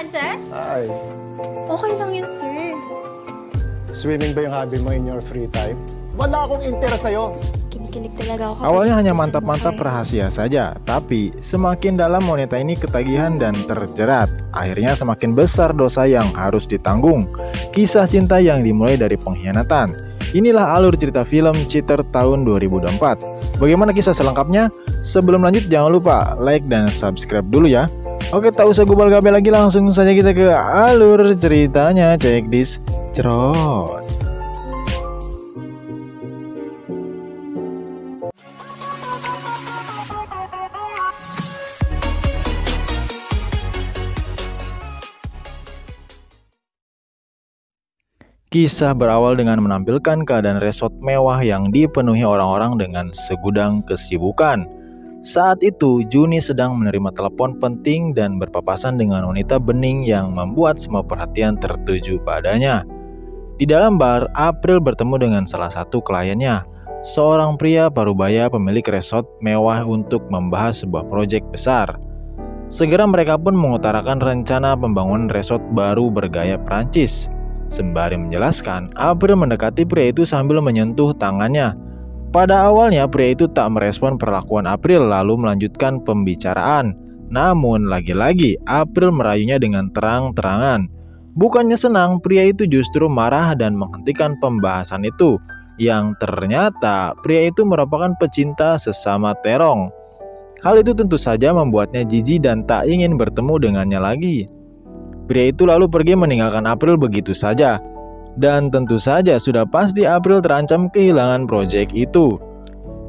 Sanchez? Hi. Okay lang yun, sir. Swimming ba yung hobby mo in your free time? Wala akong interest sa'yo. Kinikilig talaga ako. Awalnya hanya mantap-mantap rahasia saja, tapi semakin dalam wanita ini ketagihan dan terjerat. Akhirnya semakin besar dosa yang harus ditanggung. Kisah cinta yang dimulai dari pengkhianatan. Inilah alur cerita film Cheater tahun 2024. Bagaimana kisah selengkapnya? Sebelum lanjut jangan lupa like dan subscribe dulu ya. Oke, tak usah gubal-gabel lagi, langsung saja kita ke alur ceritanya. Check this cerot. Kisah berawal dengan menampilkan keadaan resort mewah yang dipenuhi orang-orang dengan segudang kesibukan. Saat itu, Juni sedang menerima telepon penting dan berpapasan dengan wanita bening yang membuat semua perhatian tertuju padanya. Di dalam bar, April bertemu dengan salah satu kliennya, seorang pria parubaya pemilik resort mewah untuk membahas sebuah proyek besar. Segera mereka pun mengutarakan rencana pembangunan resort baru bergaya Prancis. Sembari menjelaskan, April mendekati pria itu sambil menyentuh tangannya. Pada awalnya pria itu tak merespon perlakuan April lalu melanjutkan pembicaraan. Namun lagi-lagi April merayunya dengan terang-terangan. Bukannya senang, pria itu justru marah dan menghentikan pembahasan itu. Yang ternyata pria itu merupakan pecinta sesama terong. Hal itu tentu saja membuatnya jijik dan tak ingin bertemu dengannya lagi. Pria itu lalu pergi meninggalkan April begitu saja. Dan tentu saja sudah pasti April terancam kehilangan proyek itu.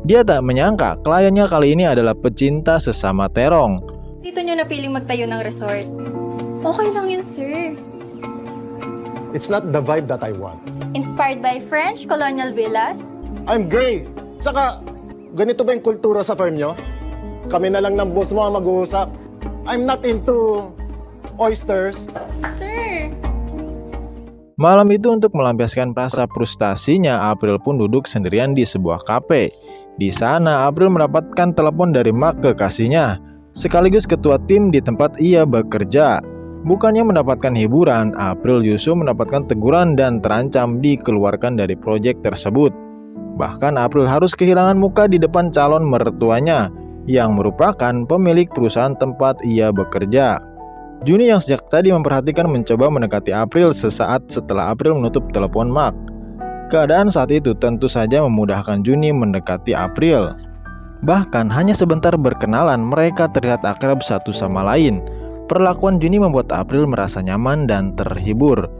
Dia tak menyangka kliennya kali ini adalah pecinta sesama terong. Dito nyo napiling magtayo ng resort. Okay lang yun, sir. It's not the vibe that I want. Inspired by French colonial villas? I'm gay. Tsaka, ganito ba yung kultura sa firm nyo? Kami na lang ng boss mo ang mag-uusap. I'm not into oysters. Sir! Malam itu untuk melampiaskan rasa frustasinya, April pun duduk sendirian di sebuah kafe. Di sana, April mendapatkan telepon dari Mark kekasihnya, sekaligus ketua tim di tempat ia bekerja. Bukannya mendapatkan hiburan, April justru mendapatkan teguran dan terancam dikeluarkan dari proyek tersebut. Bahkan April harus kehilangan muka di depan calon mertuanya, yang merupakan pemilik perusahaan tempat ia bekerja. Juni yang sejak tadi memperhatikan mencoba mendekati April sesaat setelah April menutup telepon Mark. Keadaan saat itu tentu saja memudahkan Juni mendekati April. Bahkan hanya sebentar berkenalan mereka terlihat akrab satu sama lain. Perlakuan Juni membuat April merasa nyaman dan terhibur.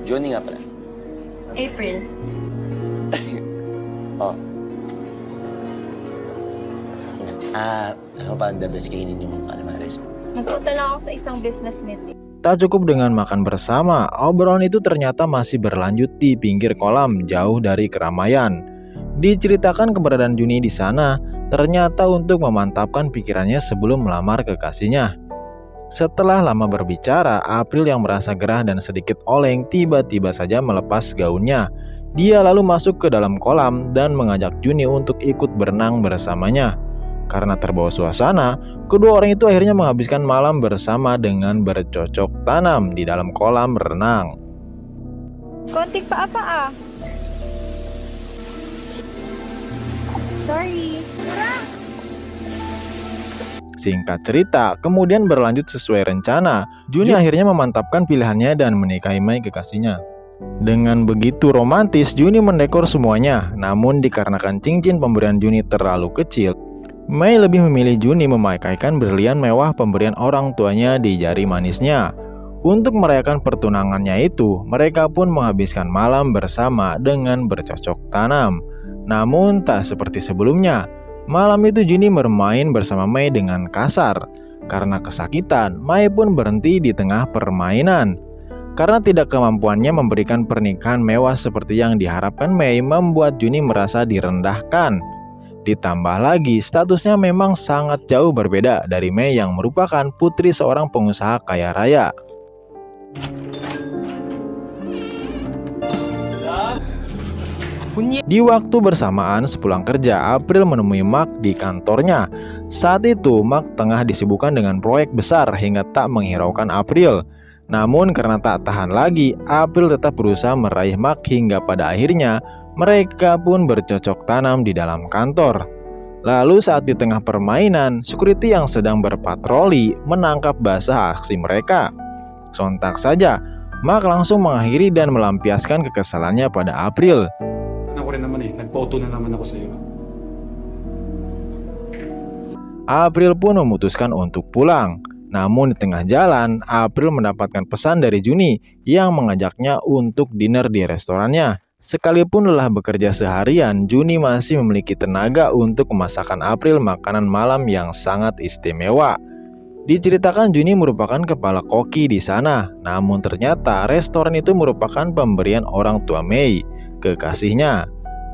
Juni nga pala. April. Oh. Ano pa ang dabas kainin yung calamares? Nagpunta lang ako sa isang business meeting. Tak cukup dengan makan bersama, obrolan itu ternyata masih berlanjut di pinggir kolam jauh dari keramaian. Diceritakan keberadaan Juni di sana, ternyata untuk memantapkan pikirannya sebelum melamar kekasihnya. Setelah lama berbicara, April yang merasa gerah dan sedikit oleng tiba-tiba saja melepas gaunnya. Dia lalu masuk ke dalam kolam dan mengajak Juni untuk ikut berenang bersamanya. Karena terbawa suasana, kedua orang itu akhirnya menghabiskan malam bersama dengan bercocok tanam di dalam kolam renang. Konting paa-paa. Sorry. Singkat cerita, kemudian berlanjut sesuai rencana. Juni akhirnya memantapkan pilihannya dan menikahi Mei kekasihnya. Dengan begitu romantis, Juni mendekor semuanya. Namun dikarenakan cincin pemberian Juni terlalu kecil, Mei lebih memilih Juni memakaikan berlian mewah pemberian orang tuanya di jari manisnya. Untuk merayakan pertunangannya itu, mereka pun menghabiskan malam bersama dengan bercocok tanam. Namun tak seperti sebelumnya, malam itu Juni bermain bersama Mei dengan kasar. Karena kesakitan, Mei pun berhenti di tengah permainan. Karena tidak kemampuannya memberikan pernikahan mewah seperti yang diharapkan Mei membuat Juni merasa direndahkan. Ditambah lagi, statusnya memang sangat jauh berbeda dari Mei yang merupakan putri seorang pengusaha kaya raya. Di waktu bersamaan sepulang kerja, April menemui Mark di kantornya. Saat itu Mark tengah disibukkan dengan proyek besar hingga tak menghiraukan April. Namun karena tak tahan lagi, April tetap berusaha meraih Mark hingga pada akhirnya mereka pun bercocok tanam di dalam kantor. Lalu saat di tengah permainan, security yang sedang berpatroli menangkap basah aksi mereka. Sontak saja, Mark langsung mengakhiri dan melampiaskan kekesalannya pada April. Ako rin naman nagpauto na naman ako sa'yo. April pun memutuskan untuk pulang. Namun di tengah jalan, April mendapatkan pesan dari Juni yang mengajaknya untuk dinner di restorannya. Sekalipun lelah bekerja seharian, Juni masih memiliki tenaga untuk memasakkan April makanan malam yang sangat istimewa. Diceritakan Juni merupakan kepala koki di sana, namun ternyata restoran itu merupakan pemberian orang tua Mei, kekasihnya.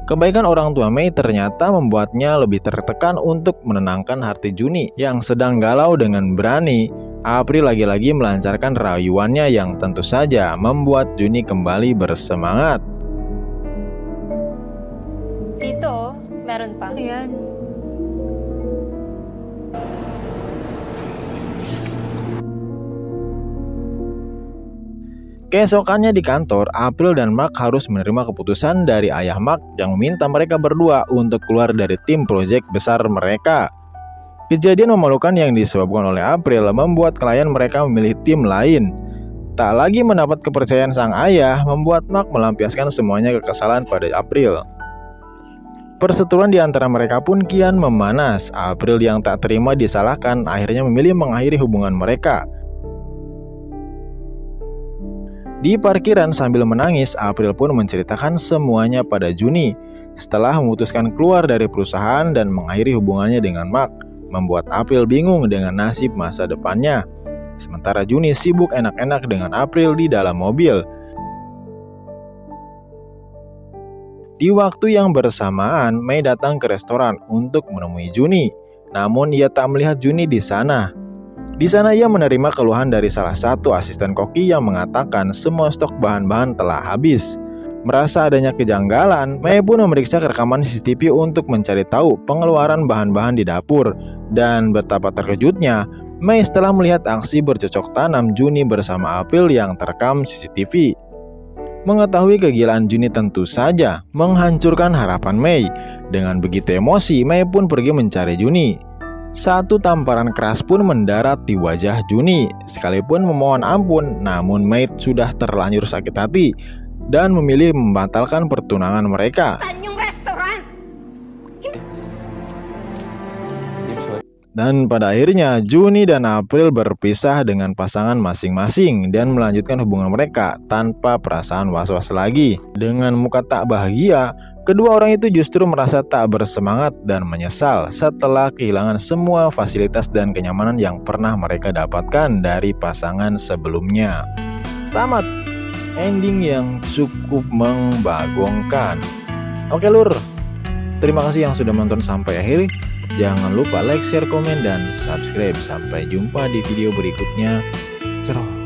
Kebaikan orang tua Mei ternyata membuatnya lebih tertekan untuk menenangkan hati Juni yang sedang galau. Dengan berani, April lagi-lagi melancarkan rayuannya yang tentu saja membuat Juni kembali bersemangat. Tito, meron pa. Ayan. Keesokannya di kantor, April dan Mark harus menerima keputusan dari ayah Mark yang meminta mereka berdua untuk keluar dari tim proyek besar mereka. Kejadian memalukan yang disebabkan oleh April membuat klien mereka memilih tim lain. Tak lagi mendapat kepercayaan sang ayah, membuat Mark melampiaskan semuanya kekesalan pada April. Perseteruan di antara mereka pun kian memanas. April yang tak terima disalahkan akhirnya memilih mengakhiri hubungan mereka. Di parkiran sambil menangis, April pun menceritakan semuanya pada Juni. Setelah memutuskan keluar dari perusahaan dan mengakhiri hubungannya dengan Mark, membuat April bingung dengan nasib masa depannya. Sementara Juni sibuk enak-enak dengan April di dalam mobil. Di waktu yang bersamaan, Mei datang ke restoran untuk menemui Juni. Namun ia tak melihat Juni di sana. Di sana ia menerima keluhan dari salah satu asisten koki yang mengatakan semua stok bahan-bahan telah habis. Merasa adanya kejanggalan, Mei pun memeriksa rekaman CCTV untuk mencari tahu pengeluaran bahan-bahan di dapur. Dan betapa terkejutnya, Mei setelah melihat aksi bercocok tanam Juni bersama April yang terekam CCTV. Mengetahui kegilaan Juni tentu saja menghancurkan harapan Mei. Dengan begitu emosi, Mei pun pergi mencari Juni. Satu tamparan keras pun mendarat di wajah Juni. Sekalipun memohon ampun, namun Mei sudah terlanjur sakit hati dan memilih membatalkan pertunangan mereka. Dan pada akhirnya Juni dan April berpisah dengan pasangan masing-masing dan melanjutkan hubungan mereka tanpa perasaan was-was lagi. Dengan muka tak bahagia, kedua orang itu justru merasa tak bersemangat dan menyesal setelah kehilangan semua fasilitas dan kenyamanan yang pernah mereka dapatkan dari pasangan sebelumnya. Tamat ending yang cukup membagongkan. Oke lur, terima kasih yang sudah menonton sampai akhir. Jangan lupa like, share, komen, dan subscribe. Sampai jumpa di video berikutnya. Ceroh.